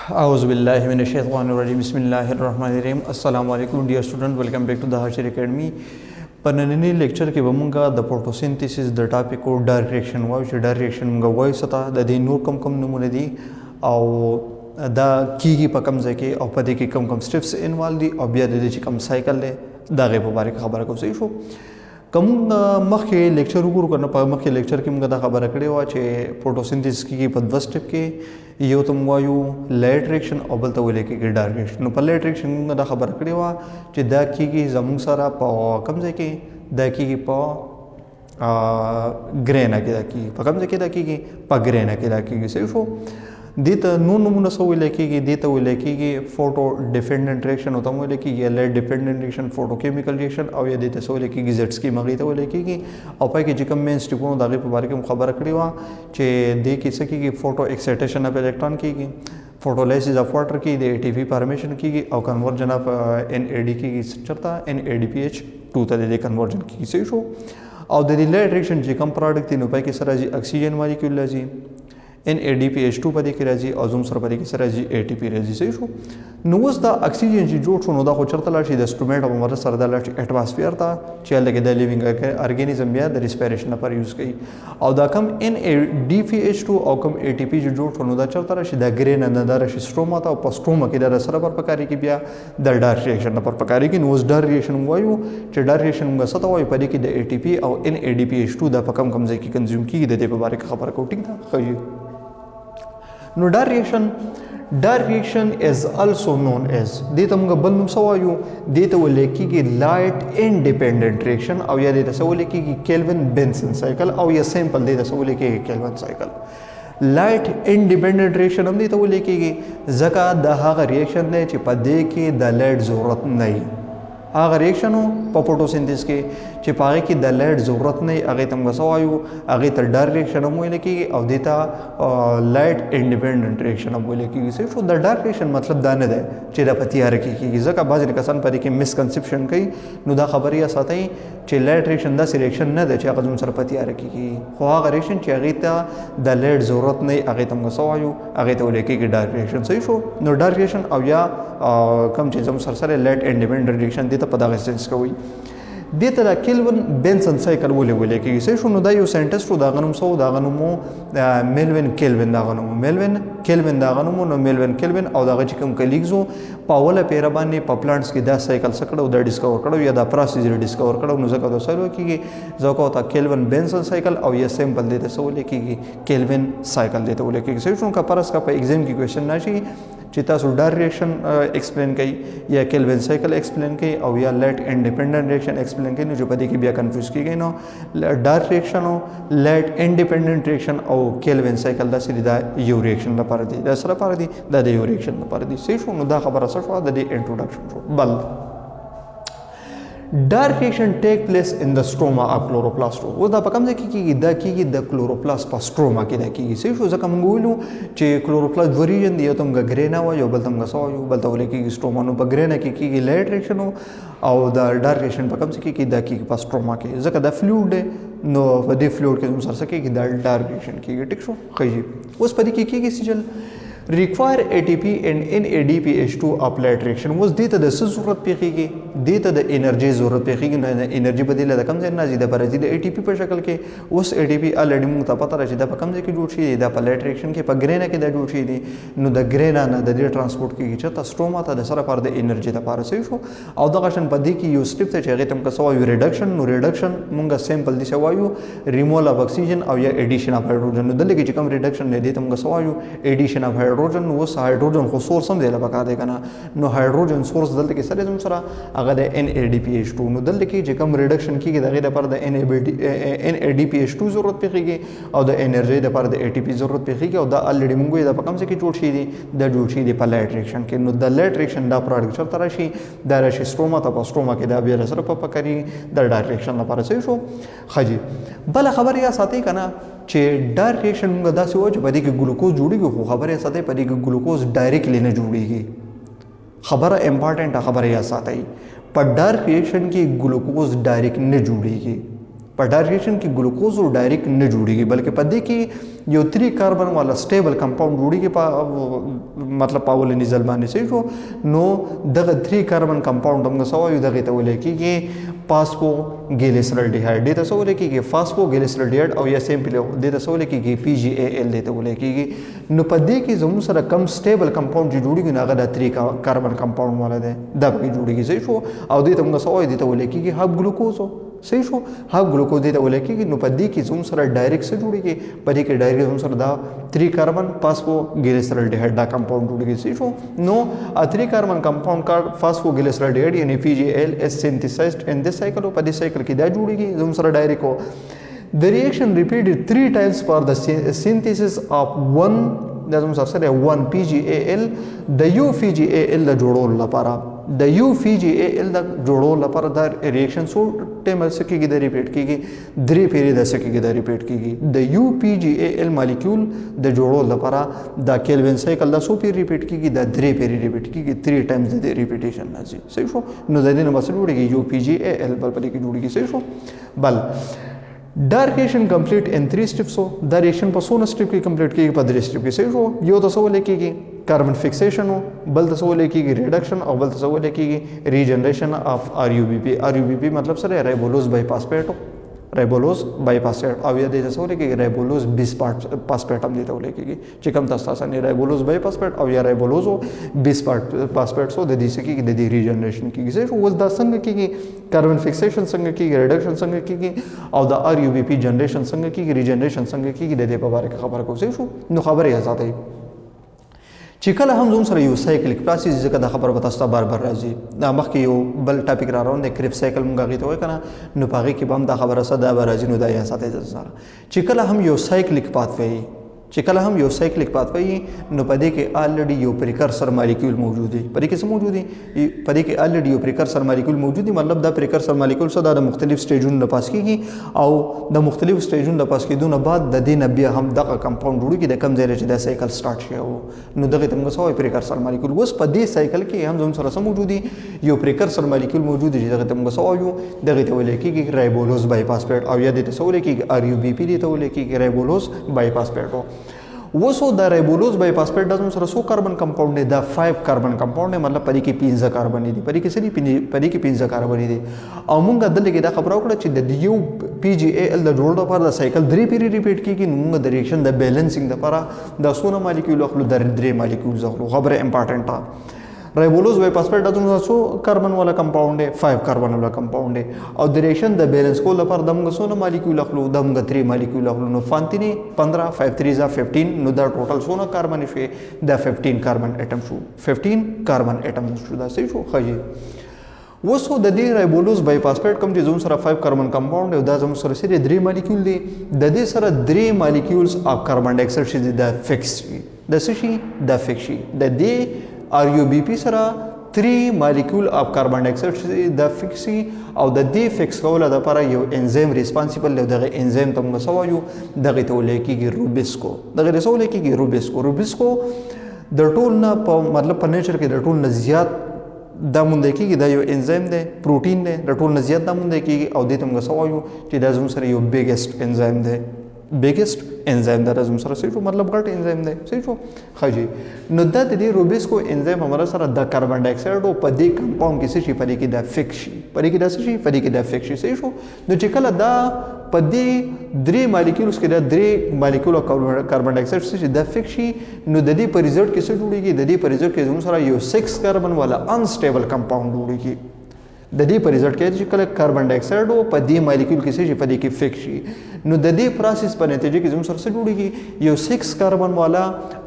औज़ुबिल्लाहिमिनश्शैतानिर्रजीम बिस्मिल्लाहिर्रहमानिर्रहीम अस्सलामु अलैकुम dear student, welcome back to the Hashir academy. पर नन्ही लेक्चर के बमुंगा द फोटोसिंथेसिस द टॉपिक को डायरेक्ट रिएक्शन वाव च डायरेक्ट रिएक्शन मुंगा वाय सता द दे नूर कम नमूने दी और द की पकम जके और पदे की कम स्टेप्स इन्वॉल्व दी और बिया दे कम साइकिल ले दागे मुबारक खबर को सही शो कम मखे लेक्चर वगैरह करना पा मखे लेक्चर की मुंगा खबर कड़े हुआ चे फोटोसिंथेसिस की पद स्टेप के ये तुम वायु लाइट रिएक्शन और बलता हुए लेके के डायरेक्ट रिएक्शन नो पर लाइट रिएक्शन मुंगा खबर कड़े हुआ चे दा की जमुंग सारा पा कम से के दा की पा ग्रेना के दा की पा कम से के दा की पा ग्रेना के दा की सही शो देत नून नमूना सो लेके की देता हुए लेके की फोटो डिपेंडेंट रिएक्शन होता हुए लेके ये light dependent reaction photo chemical reaction और ये देते सो लेके की जेट्स की मगरी तो लेके की और पाई की जिकम में स्टिपो दागे पे बारे के खबर कड़ी हुआ चे दे की सकी की फोटो एक्साइटेशन ऑफ इलेक्ट्रॉन की फोटोलाइसिस ऑफ वाटर की दे एटीपी फॉर्मेशन की और कन्वर्जन ऑफ NAD की चलता NADPH 2 तले कन्वर्जन की सही शो और दे लाइट रिएक्शन जी कम प्रोडक्ट तीनों पाई की सरा जी ऑक्सीजन मॉलिक्यूल जी NADPH 2 पदे की राजी और जुम सर पदे की सर जी ATP राजी सही शो नोस द ऑक्सीजन जी जोड़ शो दा को चरतला शी द स्टूमेट और मर सर द एटमॉस्फेयर था चल लगे द लिविंग ऑर्गेनिज्म या द रिस्पिरेशन पर यूज की और द कम NADPH 2 और कम ATP जो जोड़ शो दा चरतला शी द ग्रेन न द रश स्ट्रोमा था और स्ट्रोमा की द सर पर पकारी की बिया द डार्क रिएक्शन पर पकारी की नोस डार्क रिएक्शन वायु च डार्क रिएक्शन ग सता वायु पदे की द ATP और NADPH 2 द कम जे की कंज्यूम की दे पे बारे खबर को ठीक था खई नो direct reaction is also known as देता मुंगा बलनुम सवायु देता वो लेकी की लाइट इंडिपेंडेंट रिएक्शन और या देता सो लेकी की केल्विन बेंसन साइकिल और या सैंपल देता सो लेकी की Calvin cycle light independent reaction हम देता वो लेकी की जका दहा रिएक्शन दे चिपदे की द लाइट जरूरत नहीं आगे रिएक्शन हो पर फोटोसिंथेसिस के चिपागे की द लाइट ज़रूरत नहीं आगे तुम सवायु आगे तो डार्क रिएक्शन हम बोले की और देता लाइट इंडिपेंडेंट रिएक्शन हम बोले की सिर्फ द डार्क रिएक्शन मतलब दाने दे चेरा पतिया रखी की जगह बाज निकसान पर की मिसकंसेप्शन कई नुदा खबरिया साथ ही चे लाइट रिएक्शन दा रिएक्शन न दे चे आगे सर पतिया रखी की हो आगे रिएक्शन चे आगे द लाइट ज़रूरत नहीं आगे तुम सवायु आगे तो बोले की डार्क रिएक्शन सही शो नो डार्क रिएक्शन अब या कम चीज़ हम सर लाइट इंडिपेंडेंट रिएक्शन देता पदा सेंस का हुई देता दा केल्विन बेंसन साइकिल बोले कि से शुनु दा यो साइंटिस्ट दा गनुम सो दा गनुमो मेल्विन केल्विन दा गनुमो मेल्विन केल्विन दा गनुमो नो मेल्विन केल्विन और दा चिकम कलीग्सो पावला पेराबानी प्लांट्स की दा साइकिल सकड़ो दा डिस्कवर करो या दा प्रोसीजर डिस्कवर करो नो जका तो सरो की जका होता केल्विन बेंसन साइकिल और ये सैंपल देते सो बोले कि केल्विन साइकिल देते बोले कि से शुनु का परस का एग्जाम की क्वेश्चन नाशी चिता सो डार्क रिएक्शन एक्सप्लेन कई या केल्विन साइकिल एक्सप्लेन कई और या लाइट इंडिपेंडेंट रिएक्शन एक्सप्लेन कई जो पदे की बिया कंफ्यूज की गई नो डार्क रिएक्शन हो लाइट इंडिपेंडेंट रिएक्शन और केल्विन साइकिल दा सीधा यू रिएक्शन दा पर दी दसरा पर दी दा यू रिएक्शन दा पर दी से शो दा खबर असर दा इंट्रोडक्शन बल dark reaction take place in the stroma of chloroplast वो दा पकम जे की द क्लोरोप्लास्ट पर स्ट्रोमा की दा की से शो जका मंगोलू चे क्लोरोप्लास्ट वरीजन दिया तुम ग्रेना वा यो बलतम गसो यो बलता बोले की स्ट्रोमा नो ग्रेना की लाइट रिएक्शन हो और द डार्क रिएक्शन पकम से की दा की पर स्ट्रोमा के जका the fluid know the fluid के तुम सर सके की द डार्क रिएक्शन की ठीक शो खई उस पदी की sizzle require ATP and NADPH 2 of light reaction was देता द जरूरत पे की देता द एनर्जी जरूरत पे की एनर्जी बदले द कम से ना जिदा पर जिदा ATP पर शक्ल के उस ATP ऑलरेडी मुता पता रहा जिदा कम से की जोड़ शी दा पर लाइट रिएक्शन के पर ग्रेना के दा जोड़ शी दी नो द ग्रेना ना द ट्रांसपोर्ट की चता स्ट्रोमा था द सरा पर द एनर्जी दा पर से शो और द क्वेश्चन पदी की यू स्टेप थे चेगे तुम का सवायु रिडक्शन नो रिडक्शन मुंगा सैंपल दिसे वायु रिमूवल ऑफ ऑक्सीजन और या एडिशन ऑफ हाइड्रोजन नो दले की कम रिडक्शन ने दे तुम का सवायु एडिशन ऑफ हाइड्रोजन वो हाइड्रोजन को सोर्स हम देला बका देगा ना नो हाइड्रोजन सोर्स दल के सरे सरा अगर NADPH 2 नो दल की कम रिडक्शन की दगे पर द NADPH 2 जरूरत पे की और द एनर्जी द पर द ATP जरूरत पे की और द ऑलरेडी मुंगो द कम से की जोड़ शी दी द जोड़ शी दी पर लाइट रिएक्शन के नो द लाइट रिएक्शन द प्रोडक्ट चलता रशी द रशी स्ट्रोमा त स्ट्रोमा के द बियर सर पकरी द डायरेक्ट रिएक्शन पर से शो खजी बल खबर या साथी कना चे डार्क रिएक्शन मुंगा दा से हो जो पदी की ग्लूकोज जुड़ेगी वो खबर है साथ पदी की ग्लूकोज डायरेक्टली न जुड़ेगी खबर इंपॉर्टेंट खबर है साथ ही पर डार्क रिएक्शन की ग्लूकोज डायरेक्ट न जुड़ेगी په ډارک ریاکشن کې ګلوکوز ډایرکټ نه جوړیږي بلکې په دې کې یو 3 کاربن والا سټیبل کمپاوند جوړیږي په مطلب په اولنی ځل باندې صحیح شو نو دغه 3 کاربن کمپاوند موږ سوایو دغه ته ویل کېږي فاسفوګلیسرالډیهایډ دې ته څه ویل کېږي فاسفوګلیسرالډیهایډ او یا سیمپل دې ته څه ویل کېږي PGAL دې ته ویل کېږي نو په دې کې زموږ سره کم سټیبل کمپاوند چې جوړیږي نو هغه د 3 کاربن کمپاوند والا دی دا پکې جوړیږي صحیح شو او دې ته موږ سوایو دې ته ویل کېږي هاف ګلوکوز صحیح شو هاف ګلوکوز دې ته ویل کېږي نو په دې کې زموږ سره ډایرکټ څه جوړیږي په دې کې ډایرکټ زموږ سره دا 3 کاربن فاسفوګلیسرالډیهایډ دا کمپاوند جوړیږي صحیح شو نو a 3 carbon compound called phosphoglyceraldehyde یعنی PGAL is synthesized in this cycle او په دې سایکل کې دا جوړیږي زموږ سره ډایرکټ The reaction repeated 3 times for the synthesis of one دا زموږ سره 1 PGAL د یو PGAL د جوړولو لپاره د یو PGAL د جوړولو لپاره دا ریاکشن سو ټیم سکیږي د ریپیټ کیږي درې پیری د سکیږي د ریپیټ کیږي د یو PGAL مالیکول د جوړولو لپاره دا کیلوین سایکل د سو پیری ریپیټ کیږي د درې پیری ریپیټ کیږي 3 ټایمز د ریپیټیشن راځي صحیح شو نو د دې نه مسله جوړیږي یو PGAL بل پرې کې جوړیږي صحیح شو بل ډارک ریاکشن کمپلیټ ان 3 سټیپس سو دا ریاکشن په څونه سټیپ کې کمپلیټ کیږي په 3 سټیپ کې صحیح شو یو تاسو ولې کیږي کاربن فکسیشن بل تاسو ولې کیږي ریډکشن او بل تاسو ولې کیږي ریجنریشن اف RuBP مطلب سره رایبولوز بایپاسپیټ رایبولوز بایپاسپیټ او یا د تاسو ولې کیږي رایبولوز بایپاسپیټ هم دې ته ولې کیږي چې کوم تاسو نه رایبولوز بایپاسپیټ او یا رایبولوز بایپاسپیټ سو د دې سکه د دې ریجنریشن کیږي صحیح اوس دا څنګه کیږي کاربن فکسیشن څنګه کیږي ریډکشن څنګه کیږي او د RuBP جنریشن څنګه کیږي ریجنریشن څنګه کیږي د دې په اړه خبره کوو صحیح شو نو خبره یې ځاتې چې کله هم زموږ سره یو سایکلیک پروسس ځکه دا خبره به تاسو ته بار راځي دا مخکې یو بل ټاپک را روان دی کریب سایکل مونږ هغې ته وایو که نه نو په هغې کې به هم دا خبره څه دا به راځي نو دا یې ساتئ سره چې کله هم یو سایکلیک پاتوی چې کله هم یو سایکلیک پاتوی نو په دې کې الریډي یو پریکرسر مالیکول موجود دی په دې کې څه موجود دی په دې کې الریډي یو پریکرسر مالیکول موجود دی مطلب دا پریکرسر مالیکول څه د مختلف سټیجونو نه پاس کیږي او د مختلف سټیجونو نه پاس کېدو نه بعد د دې نه بیا هم دغه کمپاوند جوړیږي د کوم ځای چې دا سایکل سٹارټ شي نو دغه ته موږ څه وایو پریکرسر مالیکول اوس په دې سایکل کې هم زموږ سره څه موجود دی یو پریکرسر مالیکول موجود دی چې دغه ته موږ څه وایو دغه ته ویل کېږي رایبولوز بایپاسپیټ او یا دې ته څه ویل کېږي RuBP دې ته ویل کېږي رایبولوز بایپاسپیټ وسو د رایبولوز بایپاسپیټ د زموږ سره څو کاربن کمپاوند دی دا 5 کاربن کمپاوند دی مطلب پدې کې 15 کاربن دي پدې کې څه دي پدې کې 15 کاربن دي او موږ دلته کې دا خبره وکړه چې د یو PGAL د جوړولو لپاره د سایکل 3 پیری ریپیټ کیږي نو موږ د ریاکشن د بیلنسینګ لپاره د سونه مالیکول اخلو د 3 مالیکول اخلو خبره امپورټنټه رایبولوز بایپاسپیټ د زموږ سره کاربن والا کمپاوند دی 5 کاربن والا کمپاوند دی او د ریاکشن د بیلنس کول لپاره د موږ سونه مالیکول اخلو د موږ 3 مالیکول اخلو نو فانتینی 15 5 3 15 نو دا ټوټل سونه کاربن شي د 15 کاربن اټم شو 15 کاربن اټم شو دا صحیح شو خجی وسو د دې رایبولوز بایپاسپیټ کوم چې زموږ سره 5 کاربن کمپاوند دی دا زموږ سره سره 3 مالیکول دي د دې سره 3 مالیکولز اف کاربن ډای اکساید شي د فکس د څه شي د فکس شي د دې RuBP سره 3 مالیکول اف کاربن ډای اکساید د فکس او د دې فکس کولو لپاره یو انزیم ریسپانسیبل دی دغه انزیم ته موږ سوایو دغه ته ولې کېږي RuBisCO دغه ته ولې کېږي RuBisCO د ټول نه په مطلب په نیچر کې د ټول نه زیات دا مونږ کېږي دا یو انزیم دی پروتین دی د ټول نه زیات دا مونږ کېږي او دې ته موږ سوایو چې دا زموږ سره یو بیګیسټ انزیم دی بیګیسټ انزیم دا زموږ سره صحیح شو مطلب غټ انزیم دی صحیح شو خجی نو دا د دې RuBisCO انزیم همرا سره د کاربن ډای اکساید په دې کمپاوند کې څه شي په دې کې د فکس شي په دې کې د څه شي په دې کې د فکس شي صحیح شو نو چې کله دا په دې 3 مالیکولز کې د 3 مالیکول کاربن ډای اکساید څه شي د فکس شي نو د دې په ریزلټ کې څه جوړیږي د دې په ریزلټ کې زموږ سره یو 6 کاربن والا انسټیبل کمپاوند جوړیږي د دې په ریزلټ کې چې کله کاربن ډای اکساید په دې مالیکول کې څه شي په دې کې فکس شي نو د دې پروسس په نتیجه کې زموږ سره څه جوړیږي یو 6 کاربن والا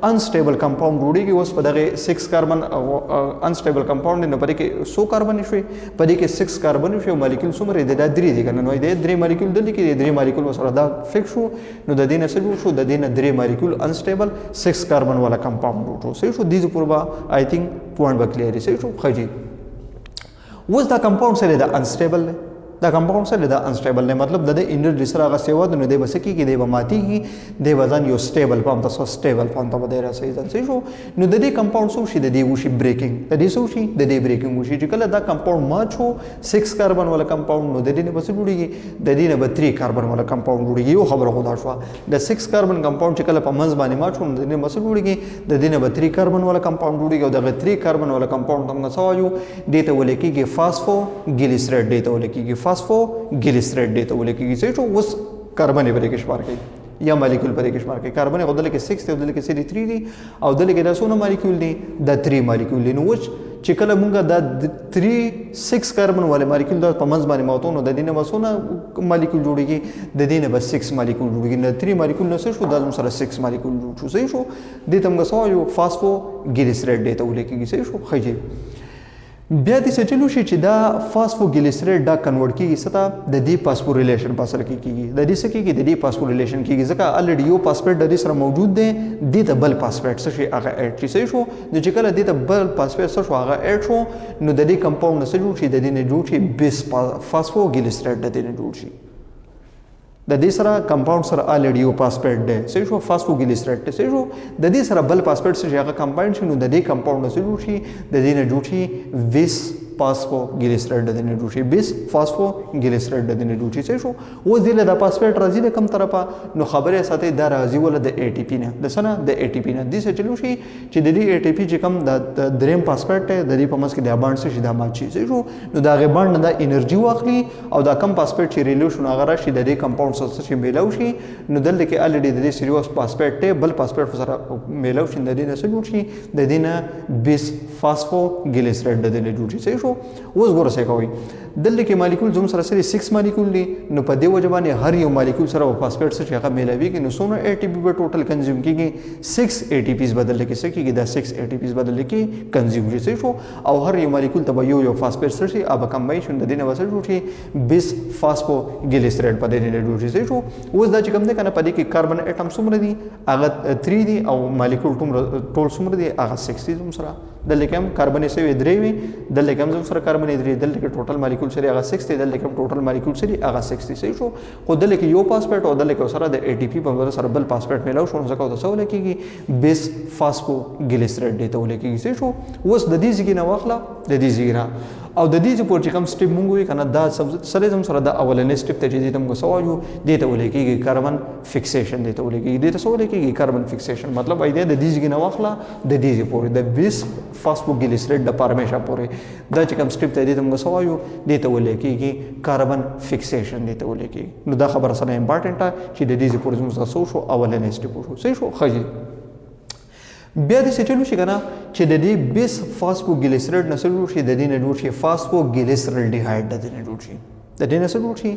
انسټیبل کمپاوند جوړیږي اوس په دغه 6 کاربن انسټیبل کمپاوند نه پدې کې 100 کاربن شوي په دې کې 6 کاربن شوي مالیکول څومره دي دا 3 دي کنه نو د 3 مالیکول د کې 3 مالیکول سره دا فکس شو نو د دې نه څه جوړ شو د دې نه 3 مالیکول انسټیبل 6 کاربن والا کمپاوند جوړ شو صحیح شو دې پوربا آی تھنک پوینټ به کلیئر صحیح شو خجی اوس دا کمپاوند سره دا انسټیبل دا کمپاوند سره دا انسټیبل نه مطلب د انرژي سره هغه سیوا د نو دی بس کیږي دی به ماتیږي دی وزن یو سټیبل فارم ته سټیبل فارم ته به راځي ځکه شو نو د دې کمپاوند سو شي د دې وشي بریکینګ د دې سو شي د دې بریکینګ وشي چې کله دا کمپاوند مات شو 6 کاربن والا کمپاوند نو د دې نه بس جوړیږي د دې نه به 3 کاربن والا کمپاوند جوړیږي یو خبره خدا شو د 6 کاربن کمپاوند چې کله په منځ باندې مات شو نو د دې نه بس جوړیږي د دې نه به 3 کاربن والا کمپاوند جوړیږي او د 3 کاربن والا کمپاوند هم سوایو دې ته ولې کېږي فاسفو ګلیسرایډ دې ته ولې کېږي فاسفو ګلیسرایډ دې ته ولې کېږي چې اوس کاربن یې پرې کې شمار کوي یا مالیکول پرې کې شمار کوي کاربن غوډل کې 6 دی او دلته کې سری 3 دی او دلته کې دا څونه مالیکول دي دا 3 مالیکول دي نو چې کله مونږه دا 6 کاربن والے مالیکول د پمنځ باندې موتو نو د دې نه وسونه مالیکول جوړیږي د دې نه بس 6 مالیکول جوړیږي نه 3 مالیکول نه شو دا سره 6 مالیکول جوړ شو صحیح شو د تم غسو یو فاسفو ګلیسرایډ دی ته ولیکيږي صحیح شو خجه بیا د سچلو شي چې دا فاسفو ګلیسرایډ دا کنورټ کیږي ستا د دې فاسفوریلیشن په اثر کې کیږي د دې سکه کې د دې فاسفوریلیشن کیږي ځکه الریډي یو فاسفیټ د دې سره موجود دی د ته بل فاسفیټ څه شي هغه اډ شي صحیح شو نو چې کله د ته بل فاسفیټ څه شو هغه اډ شو نو د دې کمپاوند څه جوړ شي د دې نه جوړ شي بیس فاسفو ګلیسرایډ د دې نه جوړ شي د دې سره کمپاوند سره الریډي یو فاسفیټ دی صحیح شو فاسفو ګلیسرایډ صحیح شو د دې سره بل فاسفیټ څه هغه کمپاوند شي نو د دې کمپاوند څه جوړ شي د دې نه جوړ شي بیس فاسفو ګلیسرایډ د نه جوړ شي بیس فاسفو ګلیسرایډ د نه جوړ شي صحیح شو اوس دې له فاسفیټ راځي د کم طرفه نو خبره ساتي دا راځي ول د اي ټي پی نه د سنه د اي ټي پی نه دې څه چلو شي چې د دې اي ټي پی چې کم د دریم فاسفیټ د دې په مس کې د باند شي د ماچ شي صحیح شو نو دا غ باند د انرژي واخلي او دا کم فاسفیټ چې ریلیشن هغه راشي د دې کمپاوند سره چې میلاو شي نو دلته کې الریډي د دې سریوس فاسفیټ ته بل فاسفیټ سره میلاو شي د دې نه څه جوړ شي د دې نه بیس فاسفو ګلیسرایډ د دې نه جوړ شي صحیح شو اوس ګوره څه کوي دلته کې مالیکول زوم سره 6 مالیکول دي نو په دې وجه باندې هر یو مالیکول سره فاسفیټ سره هغه میلاويږي نو څونه اي ټي پی به ټوټل کنزیوم کیږي 6 اي ټي پیز بدل کې څه کیږي دا 6 اي ټي پیز بدل کې کنزیوم شي شو او هر یو مالیکول ته یو فاسفیټ سره شي اب کمباینشن د دې نه وسل جوړي بیس فاسفو ګلیسرایډ په دې نه جوړي شو اوس دا چې کوم ده کنه په دې کې کاربن اټم څومره دي هغه 3 دي او مالیکول ټول څومره دي هغه 6 دي زوم سره دلته کوم کاربن یې درې وي دلته کوم زوم سره کاربن یې درې دلته کې ټوټل مالیکول سره هغه 6 دي دلته کوم ټوټل مالیکول سره هغه 6 دي صحیح شو خو دلته کې یو فاسفیټ او دلته کې سره د اي ټي پی په سره بل فاسفیټ میلاو شو ځکه دا څه ولکېږي بیس فاسفو ګلیسرایډ دی ته ولکېږي صحیح شو اوس د دې ځګې نه واخله د دې ځګې او د دې په چې کوم سټیپ مونږ وی کنه دا سره زم سره د اولنې سټیپ ته چې دې تم سوالو دې ته ولکېږي کاربن فکسیشن دې ته ولکېږي دې ته څه ولکېږي کاربن فکسیشن مطلب ایده د دې ځګې نه واخله د دې پورې د بیس فاسفو ګلیسرایډ د پارمیشا پورې دا چې کوم سټیپ ته دې تم سوالو دې ته ولکېږي کاربن فکسیشن دې ته ولکېږي نو دا خبره سره امپورټنټه چې د دې پورې زم سره شو اولنې سټیپ شو صحیح شو خجي بیا د سچلو شي کنه چې د دې بیس فاسفو ګلیسرایډ نسل جوړ شي د دې نه جوړ شي فاسفو ګلیسرالډیهایډ د دې نه جوړ شي د دې نسل جوړ شي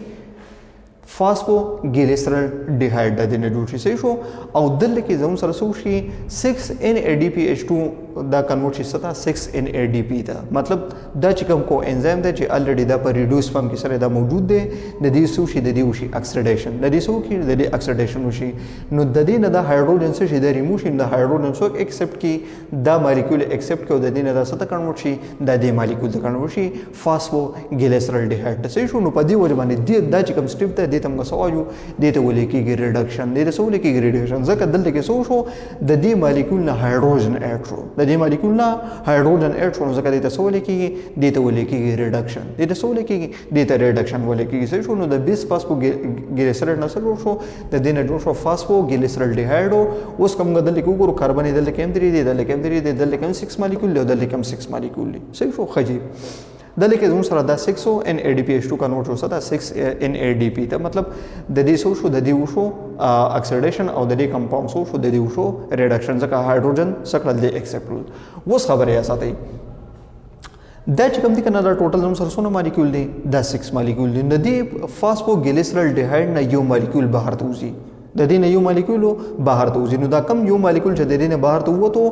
فاسفو ګلیسرالډیهایډ د دې نه جوړ شي صحیح شو او دلته کې زموږ سره څه شي 6 NADPH2 دا کنورټ شي ستا 6 NADP ته مطلب دا چې کوم کو انزایم دی چې الریډي دا په ریډیوس فارم کې سره دا موجود دی د دې څه شي د دې وشي اکسیډیشن د دې څه کې د دې اکسیډیشن وشي نو د دې نه د هایدروجن څه شي د ریموشن د هایدروجن څو ایکسپټ کی دا مالیکول ایکسپټ کو د دې نه دا څه کنورټ شي د دې مالیکول ته کنورټ شي فاسفو ګلیسرالډیهایډ صحیح شو نو په دې وجه باندې دا چې کوم سټیپ ته د تم غسوایو د ته ولیکيږي ریډکشن د څه ولیکيږي ریډکشن ځکه دلته کې څه شو د دې مالیکول نه هایدروجن اډ شو د دې مالیکول نه هایدروجن اډ شو ځکه د ته څه ولیکيږي د ته ولیکيږي ریډکشن د ته څه ولیکيږي د ته ریډکشن ولیکيږي صحیح شو نو د بیس فاسفو ګلیسرایډ نه څه شو د دې نه جوړ شو فاسفو ګلیسرالډیهایډ اوس کوم غدل کې وګورو کاربن دلته کې هم درې دي دلته کې هم درې دي دلته کې هم 6 مالیکول دي دلته کې هم 6 مالیکول دي صحیح شو خجی دلته کې زموږ سره دا 6 NADPH2 کنورټ شو دا 6 NADP ته مطلب د دې شو د دې وشو اکسیډیشن او د دې کمپاوند شو د دې وشو ریډکشن ځکه هایدروجن سکرل دی ایکسپټ اوس خبره یا ساتي دا چې کوم دي کنه دا ټوټل زموږ سره څونه مالیکول دي دا 6 مالیکول دي د دې فاسفو ګلیسرالډیهایډ نه یو مالیکول بهر ته وځي د دې نه یو مالیکول بهر ته وځي. نو دا کم یو مالیکول چې د دې نه بهر ته ووتو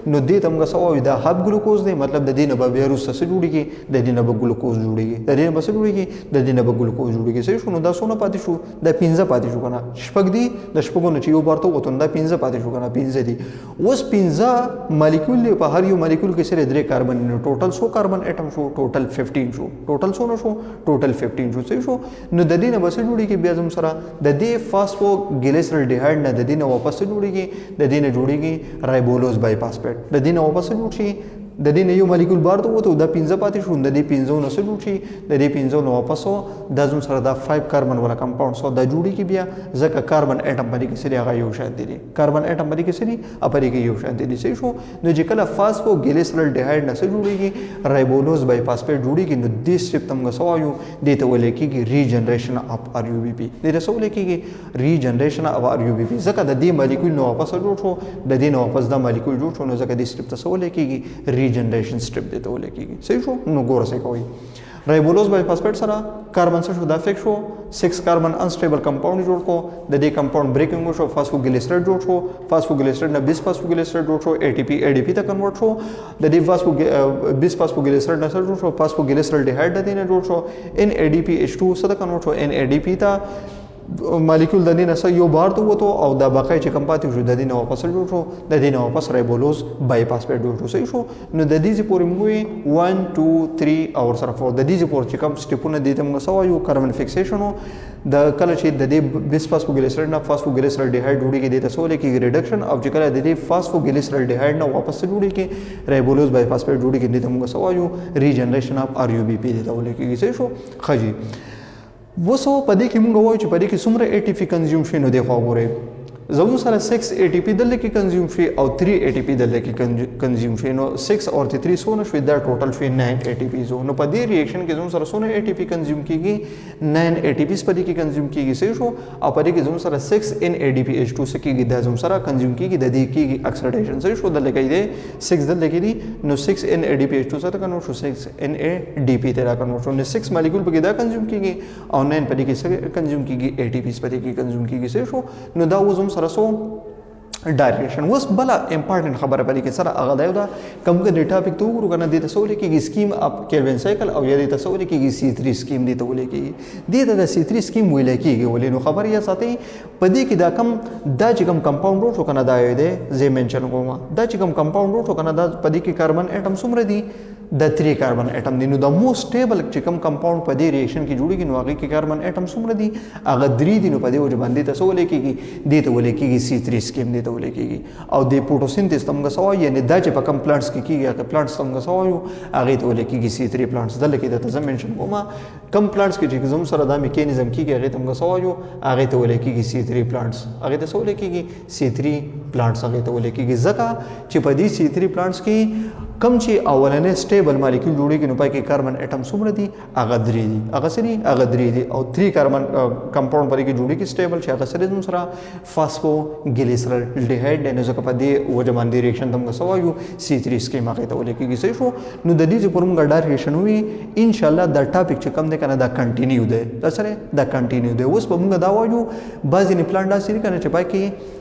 نو دې ته موږ څه وایو دا هب ګلوکوز دی. مطلب د دې نه به بیا وروسته څه جوړېږي د دې نه به ګلوکوز جوړېږي د دې نه به څه جوړېږي د دې نه به ګلوکوز جوړېږي. صحیح شو. نو دا څونه پاتې شو دا 15 پاتې شو که نه. شپږ دي د شپږو نه چې یو بهر ته ووتو نو دا 15 پاتې شو که نه 15 دي. اوس 15 مالیکول دی په هر یو مالیکول کې صرف 3 کاربن نو ټوټل 100 کاربن اټم شو ټوټل 15 شو. ټوټل څونه شو ټوټل 15 شو. صحیح شو. نو د دې نه به څه جوړېږي بیا زموږ سره د دې فاسفوګلیسرالډیهایډ نه د دې نه واپس جوړېږي د دې نه جوړېږي رایبولوز بایفاسفیټ. د دې نه واپس جوړ شي د دې نه یو مالیکول بار ته وته دا 15 پاتې شو د دې 15 نه څه جوړ شي د دې 15 نه واپس دا زموږ سره دا 5 کاربن والا کمپاوند سو دا جوړېږي بیا ځکه کاربن اټم باندې کې سری هغه یو شان دي کاربن اټم باندې کې سری اپرې کې یو شان دي. صحیح شو. نو چې کله فاسفوګلیسرالډیهایډ نه څه جوړېږي رایبولوز بایفاسفیټ جوړېږي نو دې سټپ ته موږ سوایو دې ته ویل کېږي ریجنریشن اف ار یو بی پی. دې ته څه ویل کېږي ریجنریشن اف ار یو بی پی ځکه د دې مالیکول نه واپس جوړ شو د دې نه واپس دا مالیکول جوړ شو نو ځکه دې سټپ ته څه ویل کېږي ریجنریشن سټپ دې ته ویل کېږي. صحیح شو. نو ګوره څه کوي رایبولوز بایفاسفیټ سره کاربن څه شو دا فکس شو 6 کاربن انسټیبل کمپاوند جوړ کو د دې کمپاوند بریکینګ وشو فاسفوګلیسرایډ جوړ شو فاسفوګلیسرایډ نه 20 فاسفوګلیسرایډ جوړ شو اي ټي پی ته کنورټ شو د دې 20 فاسفوګلیسرایډ نه جوړ شو فاسفوګلیسرالډیهایډ د دې نه جوړ شو ان اي ډي پی ایچ 2 سره کنورټ شو ان اي ډي پی ته مالیکول د دې نه یو بار ته وته او دا بقای چې کم پاتې شو د دې نه واپس جوړ شو د دې نه واپس رایبولوز بایفاسفیټ جوړ شو. صحیح شو. نو د دې پورې موږ 1 2 3 او سره 4 د دې پورې چې کم سټیپونه دي ته موږ سوایو کاربن فکسیشن د کله چې د دې 20 فاسفوګلیسرایډ نه فاسفوګلیسرالډیهایډ جوړیږي د تاسو لیکي ریډکشن او چې کله د دې فاسفوګلیسرالډیهایډ نه واپس جوړیږي رایبولوز بایفاسفیټ جوړیږي د موږ سوایو ریجنریشن اف ار یو بی پی د تاسو لیکي. صحیح شو. خجی وسو پدې کې موږ وایو چې پدې کې څومره اي ټي پی کنزیوم شي نو دی خو وګورئ زموږ سره 6 اي ټي پی دلته کې کنزیوم شي او 3 اي ټي پی دلته کې کنزیوم شي نو 6 او 3 سونه شوي دا ټوټل شوي 9 اي ټي پی زو. نو په دې ریاکشن کې زموږ سره سونه اي ټي پی کنزیوم کیږي 9 اي ټي پیز په دې کې کنزیوم کیږي. صحیح شو. او په دې کې زموږ سره 6 ان اي ډي پی ایچ 2 سکیږي دا زموږ سره کنزیوم کیږي د دې کیږي اکسیډیشن. صحیح شو. دلته کې دی 6 دلته کې دي نو 6 ان اي ډي پی ایچ 2 سره کنورټ شو 6 ان اي ډي پی ته را کنورټ شو نو 6 مالیکول په کې دا کنزیوم کیږي او 9 په دې کې کنزیوم کیږي اي ټي پیز په دې کې کنزیوم کیږي. صحیح شو. نو دا زموږ سره سو ډایریکشن. اوس بل امپورټنت خبره پدې کې سره هغه دا کوم کې ټاپک ته وګورو کنه د تاسو لیکي سکیم اپ کیلوین سایکل او یا د تاسو لیکي C3 سکیم دی ته ولیکي د C3 سکیم ویل کېږي ولې نو خبر یا ساتي پدې کې دا کم دا چې کم کمپاوند ورو کنه دا دی زه منشن کوم دا چې کم کمپاوند ورو کنه دا پدې کې کاربن اټم څومره دي د 3 کاربن اټم دي. نو د موست سټیبل چې کم کمپاوند په دې ریاکشن کې جوړیږي نو هغه کې کاربن اټم څومره دي هغه 3 دي. نو په دې وجه باندې تاسو ولیکيږي د ته ولیکيږي C3 سکیم دی ته ولیکيږي او د فوټوسینتھیس تمګه سوای یعنی دا چې په کم پلانټس کې کیږي هغه پلانټس تمګه سوایو هغه ته ولیکيږي C3 پلانټس دلته کې د تاسو منشن کومه کم پلانټس کې چې زموږ سره دا میکانیزم کیږي هغه تمګه سوایو هغه ته ولیکيږي C3 پلانټس هغه ته ولیکيږي C3 پلانټس هغه ته ولیکيږي ځکه چې په دې C3 پلانټس کې کم چې اولنې سټیبل مالیکول جوړیږي نو پای کې کاربن اټم څومره دي هغه 3 دي هغه سری هغه 3 دي او 3 کاربن کمپاوند پرې کې جوړیږي سټیبل چې هغه سره زموږ سره فاسفوګلیسرالډیهایډ نه ځکه په دې وجه باندې ریاکشن تم غوسوایو C3 سکیم هغه ته ولیکيږي. صحیح شو. نو د دې پر موږ ډار ریاکشن وي ان شاء الله دا ټاپک چې کم دی کنه دا کنټینیو دی دا سره دا کنټینیو دی. اوس په موږ دا وایو بعضی نه پلان دا سری کنه چې پای کې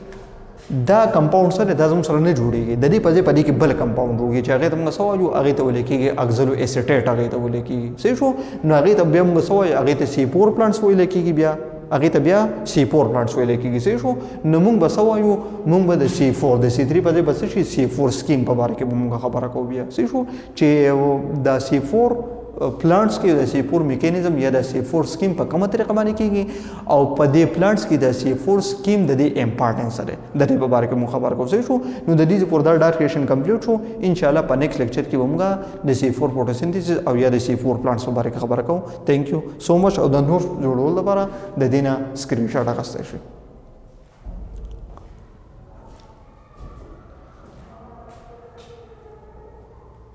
دا کمپاوند سره د زموږ سره نه جوړیږي د دې په دې کې بل کمپاوند جوړیږي چې هغه ته موږ سوایو هغه ته ولیکيږي اکزلو ایسیټیټ هغه ته ولیکيږي. صحیح شو. نو هغه ته بیا موږ سوایو هغه ته C4 پلانټس ولیکيږي بیا هغه ته بیا C4 پلانټس ولیکيږي. صحیح شو. نو موږ به سوایو موږ به د C4 د C3 په ځای بس شي C4 سکیم په اړه کې موږ خبره کوو بیا. صحیح شو. چې دا C4 پلانټس کې د C4 میکانیزم یا د C4 سکیم په کومه طریقه باندې کیږي او په دې پلانټس کې د C4 سکیم د دې امپورټنس سره د دې په اړه کې مو خبر کوو. صحیح شو. نو د دې پر دا ډارکیشن کمپلیټ شو ان شاء الله په نیکسټ لیکچر کې موږ د C4 فوټوسینتھیسس او یا د C4 پلانټس په اړه کې خبره کوو. ثانک یو سو مچ او د نور جوړول لپاره د دینه سکرین شاټ اخیستل شي.